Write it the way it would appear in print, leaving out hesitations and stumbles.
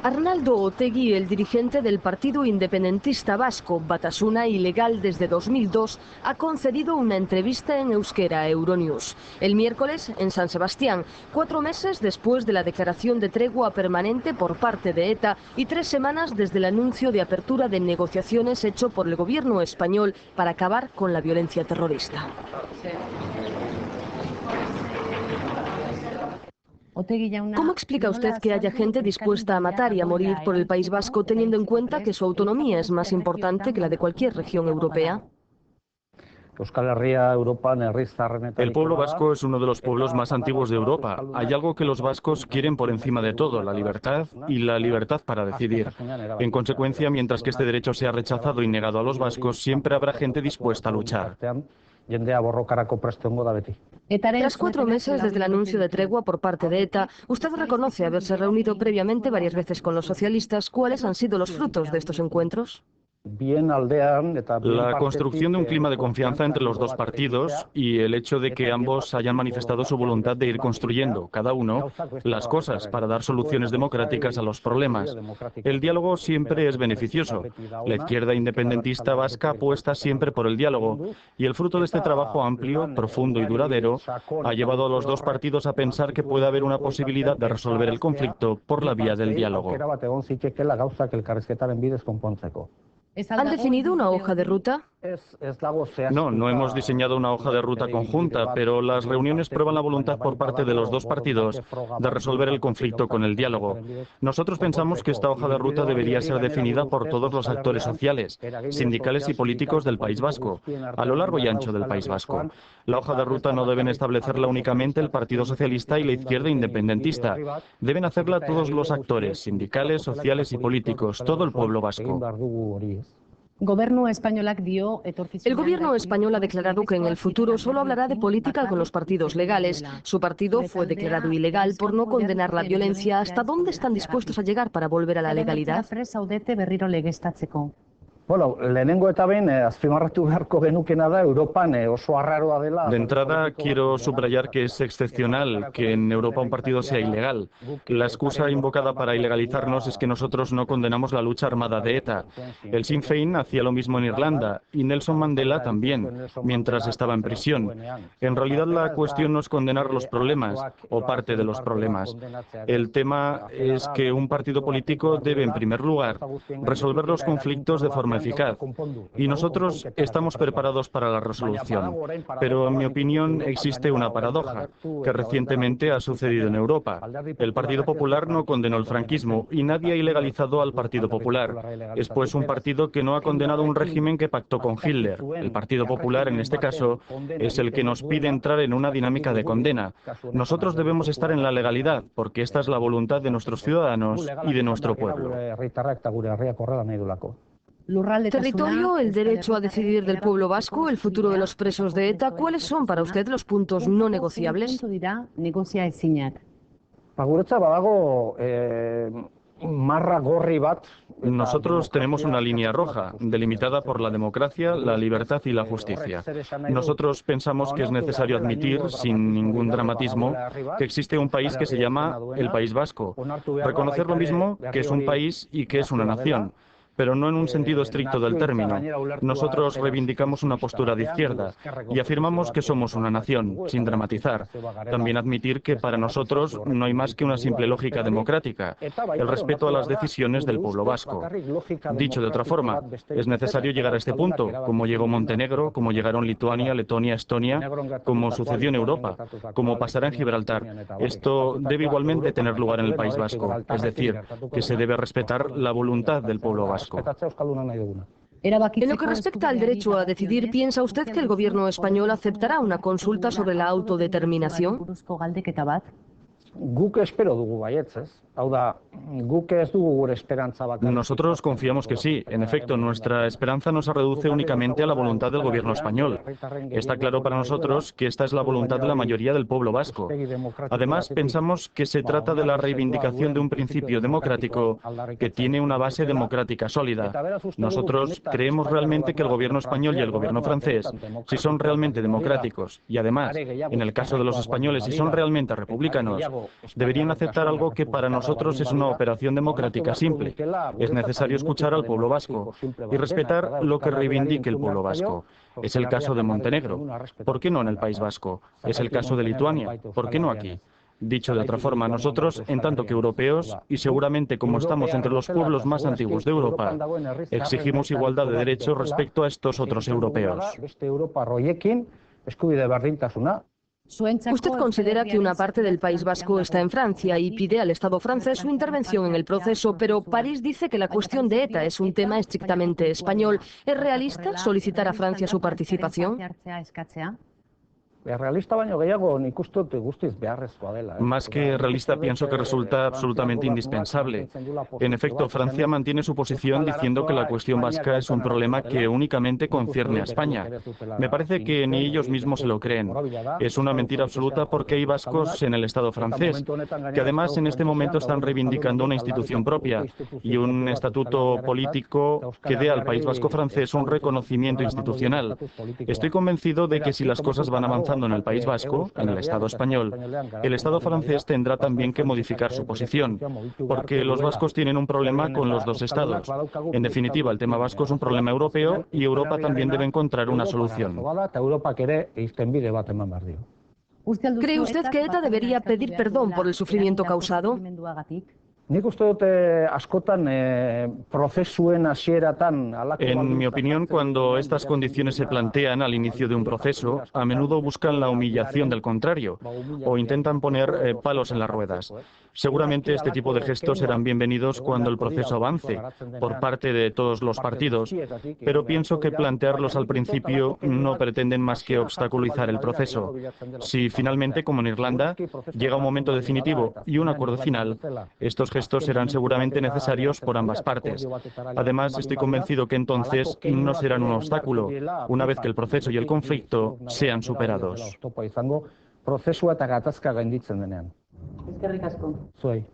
Arnaldo Otegi, el dirigente del partido independentista vasco Batasuna, ilegal desde 2002, ha concedido una entrevista en euskera a Euronews. El miércoles, en San Sebastián, 4 meses después de la declaración de tregua permanente por parte de ETA y 3 semanas desde el anuncio de apertura de negociaciones hecho por el gobierno español para acabar con la violencia terrorista. ¿Cómo explica usted que haya gente dispuesta a matar y a morir por el País Vasco, teniendo en cuenta que su autonomía es más importante que la de cualquier región europea? El pueblo vasco es uno de los pueblos más antiguos de Europa. Hay algo que los vascos quieren por encima de todo, la libertad y la libertad para decidir. En consecuencia, mientras que este derecho sea rechazado y negado a los vascos, siempre habrá gente dispuesta a luchar. Tras 4 meses desde el anuncio de tregua por parte de ETA, usted reconoce haberse reunido previamente varias veces con los socialistas. ¿Cuáles han sido los frutos de estos encuentros? La construcción de un clima de confianza entre los dos partidos y el hecho de que ambos hayan manifestado su voluntad de ir construyendo, cada uno, las cosas para dar soluciones democráticas a los problemas. El diálogo siempre es beneficioso. La izquierda independentista vasca apuesta siempre por el diálogo y el fruto de este trabajo amplio, profundo y duradero ha llevado a los dos partidos a pensar que puede haber una posibilidad de resolver el conflicto por la vía del diálogo. ¿Han definido una hoja de ruta? No hemos diseñado una hoja de ruta conjunta, pero las reuniones prueban la voluntad por parte de los dos partidos de resolver el conflicto con el diálogo. Nosotros pensamos que esta hoja de ruta debería ser definida por todos los actores sociales, sindicales y políticos del País Vasco, a lo largo y ancho del País Vasco. La hoja de ruta no deben establecerla únicamente el Partido Socialista y la izquierda independentista. Deben hacerla todos los actores, sindicales, sociales y políticos, todo el pueblo vasco. El gobierno español ha declarado que en el futuro solo hablará de política con los partidos legales. Su partido fue declarado ilegal por no condenar la violencia. ¿Hasta dónde están dispuestos a llegar para volver a la legalidad? De entrada, quiero subrayar que es excepcional que en Europa un partido sea ilegal. La excusa invocada para ilegalizarnos es que nosotros no condenamos la lucha armada de ETA. El Sinn Féin hacía lo mismo en Irlanda y Nelson Mandela también, mientras estaba en prisión. En realidad la cuestión no es condenar los problemas o parte de los problemas. El tema es que un partido político debe, en primer lugar, resolver los conflictos de forma eficaz. Y nosotros estamos preparados para la resolución. Pero, en mi opinión, existe una paradoja, que recientemente ha sucedido en Europa. El Partido Popular no condenó el franquismo y nadie ha ilegalizado al Partido Popular. Es pues un partido que no ha condenado un régimen que pactó con Hitler. El Partido Popular, en este caso, es el que nos pide entrar en una dinámica de condena. Nosotros debemos estar en la legalidad, porque esta es la voluntad de nuestros ciudadanos y de nuestro pueblo. Territorio, el derecho a decidir del pueblo vasco, el futuro de los presos de ETA. ¿Cuáles son para usted los puntos no negociables? Nosotros tenemos una línea roja, delimitada por la democracia, la libertad y la justicia. Nosotros pensamos que es necesario admitir, sin ningún dramatismo, que existe un país que se llama el País Vasco. Reconocer lo mismo que es un país y que es una nación, pero no en un sentido estricto del término. Nosotros reivindicamos una postura de izquierda y afirmamos que somos una nación, sin dramatizar. También admitir que para nosotros no hay más que una simple lógica democrática, el respeto a las decisiones del pueblo vasco. Dicho de otra forma, es necesario llegar a este punto, como llegó Montenegro, como llegaron Lituania, Letonia, Estonia, como sucedió en Europa, como pasará en Gibraltar. Esto debe igualmente tener lugar en el País Vasco, es decir, que se debe respetar la voluntad del pueblo vasco. En lo que respecta al derecho a decidir, ¿piensa usted que el gobierno español aceptará una consulta sobre la autodeterminación? Nosotros confiamos que sí. En efecto, nuestra esperanza no se reduce únicamente a la voluntad del gobierno español. Está claro para nosotros que esta es la voluntad de la mayoría del pueblo vasco. Además, pensamos que se trata de la reivindicación de un principio democrático que tiene una base democrática sólida. Nosotros creemos realmente que el gobierno español y el gobierno francés, si son realmente democráticos, y además, en el caso de los españoles, si son realmente republicanos, deberían aceptar algo que para nosotros es una operación democrática simple. Es necesario escuchar al pueblo vasco y respetar lo que reivindique el pueblo vasco. Es el caso de Montenegro. ¿Por qué no en el País Vasco? Es el caso de Lituania. ¿Por qué no aquí? Dicho de otra forma, nosotros, en tanto que europeos, y seguramente como estamos entre los pueblos más antiguos de Europa, exigimos igualdad de derechos respecto a estos otros europeos. Usted considera que una parte del País Vasco está en Francia y pide al Estado francés su intervención en el proceso, pero París dice que la cuestión de ETA es un tema estrictamente español. ¿Es realista solicitar a Francia su participación? Más que realista, pienso que resulta absolutamente indispensable. En efecto, Francia mantiene su posición diciendo que la cuestión vasca es un problema que únicamente concierne a España. Me parece que ni ellos mismos se lo creen. Es una mentira absoluta porque hay vascos en el Estado francés, que además en este momento están reivindicando una institución propia y un estatuto político que dé al País Vasco francés un reconocimiento institucional. Estoy convencido de que si las cosas van avanzando en el País Vasco, en el Estado español, el Estado francés tendrá también que modificar su posición, porque los vascos tienen un problema con los dos Estados. En definitiva, el tema vasco es un problema europeo y Europa también debe encontrar una solución. ¿Cree usted que ETA debería pedir perdón por el sufrimiento causado? En mi opinión, cuando estas condiciones se plantean al inicio de un proceso, a menudo buscan la humillación del contrario o intentan poner palos en las ruedas. Seguramente este tipo de gestos serán bienvenidos cuando el proceso avance por parte de todos los partidos, pero pienso que plantearlos al principio no pretenden más que obstaculizar el proceso. Si finalmente, como en Irlanda, llega un momento definitivo y un acuerdo final, estos gestos serán seguramente necesarios por ambas partes. Además, estoy convencido que entonces no serán un obstáculo, una vez que el proceso y el conflicto sean superados. Eskerrik asko. Zuei.